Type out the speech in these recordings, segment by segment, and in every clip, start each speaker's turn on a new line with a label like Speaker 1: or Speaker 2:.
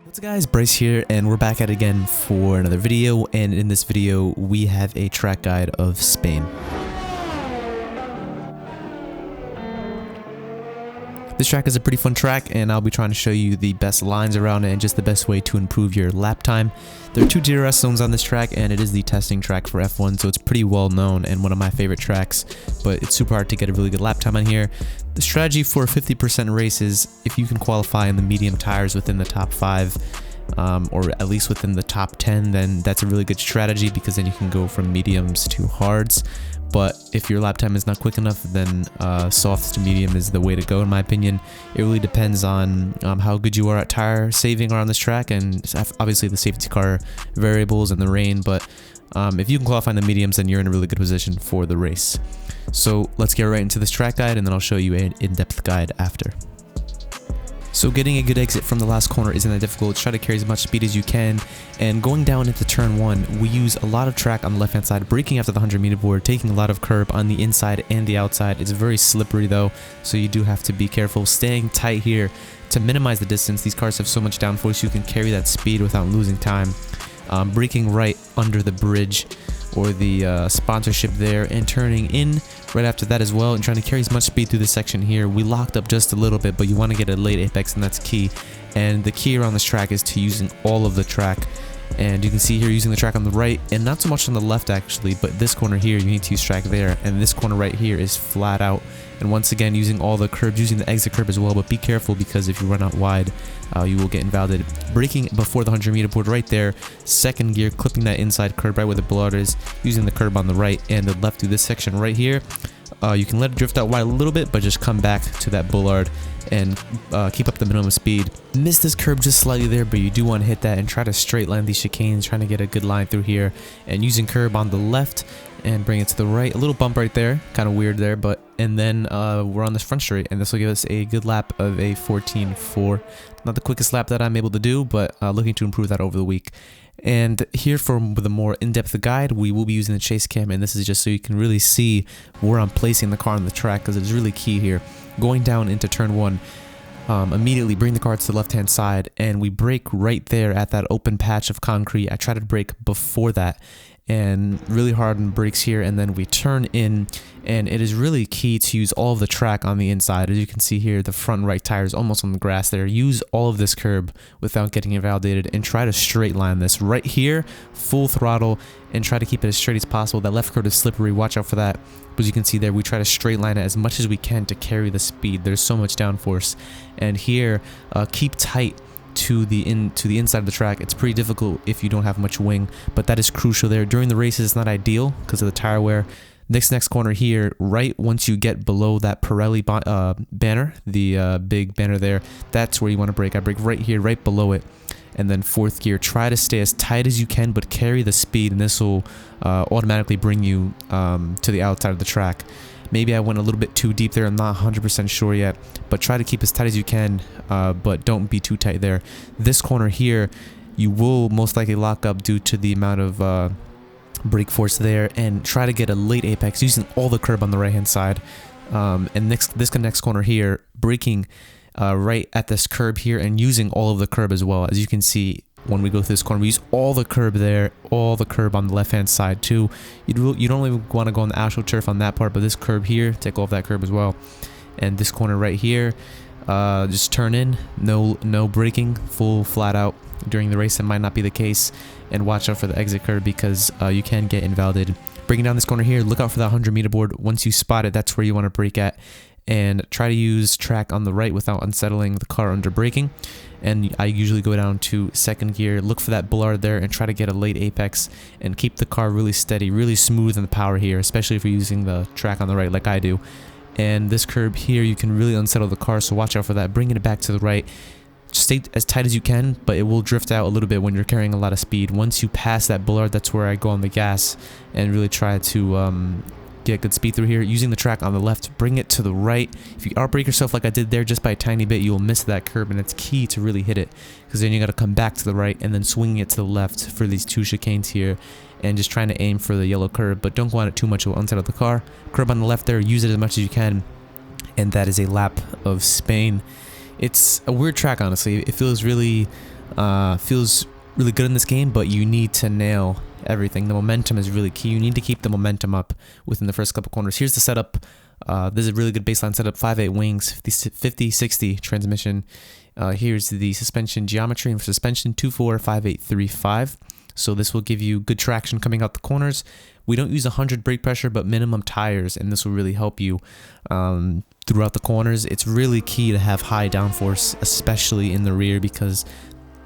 Speaker 1: What's up guys, Bryce here, and we're back at it again for another video, and in this video we have a track guide of Spain. This track is a pretty fun track, and I'll be trying to show you the best lines around it and just the best way to improve your lap time. There are two DRS zones on this track, and it is the testing track for F1, so it's pretty well known and one of my favorite tracks, but it's super hard to get a really good lap time on here. The strategy for 50% race is if you can qualify in the medium tires within the top 5, or at least within the top 10, then that's a really good strategy because then you can go from mediums to hards. But if your lap time is not quick enough, then soft to medium is the way to go, in my opinion. It really depends on how good you are at tire saving around this track, and obviously the safety car variables and the rain. But if you can qualify in the mediums, then you're in a really good position for the race. So let's get right into this track guide, and then I'll show you an in-depth guide after. So getting a good exit from the last corner isn't that difficult. Try to carry as much speed as you can, and going down into turn 1, we use a lot of track on the left hand side, braking after the 100 meter board, taking a lot of curb on the inside and the outside. It's very slippery though, so you do have to be careful, staying tight here to minimize the distance. These cars have so much downforce, you can carry that speed without losing time. Braking right under the bridge or the sponsorship there, and turning in right after that as well, and trying to carry as much speed through this section here. We locked up just a little bit, but you want to get a late apex, and that's key. And the key around this track is to using all of the track. And you can see here using the track on the right, and not so much on the left actually, but this corner here you need to use track there, and this corner right here is flat out. And once again, using all the curbs, using the exit curb as well, but be careful because if you run out wide, you will get invalidated. Braking before the 100 meter board right there, second gear, clipping that inside curb right where the bollard is, using the curb on the right and the left through this section right here. You can let it drift out wide a little bit, but just come back to that bollard and keep up the minimum speed. Miss this curb just slightly there, but you do want to hit that and try to straight line these chicanes, trying to get a good line through here, and using curb on the left and bring it to the right. A little bump right there, kind of weird there, but and then we're on this front straight, and this will give us a good lap of a 14.4. Not the quickest lap that I'm able to do, but looking to improve that over the week. And here for the more in-depth guide, we will be using the chase cam, and this is just so you can really see where I'm placing the car on the track, because it's really key here. Going down into turn 1, immediately bring the car to the left-hand side, and we brake right there at that open patch of concrete. I try to brake before that, and really hard on brakes here, and then we turn in, and it is really key to use all of the track on the inside. As you can see here, the front right tire is almost on the grass there. Use all of this curb without getting invalidated, and try to straight line this right here, full throttle, and try to keep it as straight as possible. That left curb is slippery, watch out for that. But as you can see there, we try to straight line it as much as we can to carry the speed. There's so much downforce, and here keep tight to the inside of the track. It's pretty difficult if you don't have much wing, but that is crucial there. During the races, it's not ideal because of the tire wear. Next corner here, right once you get below that Pirelli banner, the big banner there, that's where you want to brake. I brake right here, right below it. And then fourth gear, try to stay as tight as you can, but carry the speed, and this will automatically bring you to the outside of the track. Maybe I went a little bit too deep there, I'm not 100% sure yet, but try to keep as tight as you can, but don't be too tight there. This corner here, you will most likely lock up due to the amount of brake force there, and try to get a late apex using all the curb on the right hand side. And this next corner here, braking right at this curb here and using all of the curb as well. As you can see, when we go through this corner, we use all the curb there, all the curb on the left hand side too. You don't even want to go on the AstroTurf on that part, but this curb here, take off that curb as well. And this corner right here, just turn in, no braking, full flat out. During the race it might not be the case, and watch out for the exit curb because you can get invalidated. Bringing down this corner here, look out for that 100 meter board. Once you spot it, that's where you want to brake at, and try to use track on the right without unsettling the car under braking. And I usually go down to second gear, look for that bollard there, and try to get a late apex and keep the car really steady, really smooth in the power here, especially if you're using the track on the right like I do. And this curb here, you can really unsettle the car, so watch out for that. Bringing it back to the right, stay as tight as you can, but it will drift out a little bit when you're carrying a lot of speed. Once you pass that bollard, that's where I go on the gas and really try to get good speed through here. Using the track on the left, bring it to the right. If you outbrake yourself like I did there just by a tiny bit, you'll miss that curb, and it's key to really hit it, because then you got to come back to the right and then swinging it to the left for these two chicanes here, and just trying to aim for the yellow curb, but don't go on it too much, it will unsettle the car. Curb on the left there, use it as much as you can, and that is a lap of Spain. It's a weird track, honestly. It feels really Feels really good in this game, but you need to nail everything. The momentum is really key. You need to keep the momentum up within the first couple corners. Here's the setup. This is a really good baseline setup. 5.8 wings, 50-60 transmission. Here's the suspension geometry. And for suspension, 2.4, 5.8, 3.5. So this will give you good traction coming out the corners. We don't use 100 brake pressure, but minimum tires, and this will really help you throughout the corners. It's really key to have high downforce, especially in the rear, because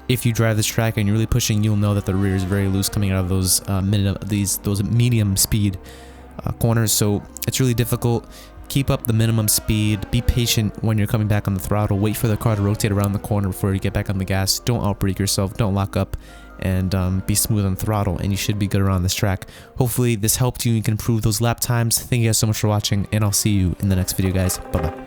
Speaker 1: if you drive this track and you're really pushing, you'll know that the rear is very loose coming out of those medium speed corners. So it's really difficult. Keep up the minimum speed. Be patient when you're coming back on the throttle. Wait for the car to rotate around the corner before you get back on the gas. Don't outbrake yourself. Don't lock up, and be smooth on the throttle, and you should be good around this track. Hopefully this helped you. You can improve those lap times. Thank you guys so much for watching, and I'll see you in the next video, guys. Bye bye.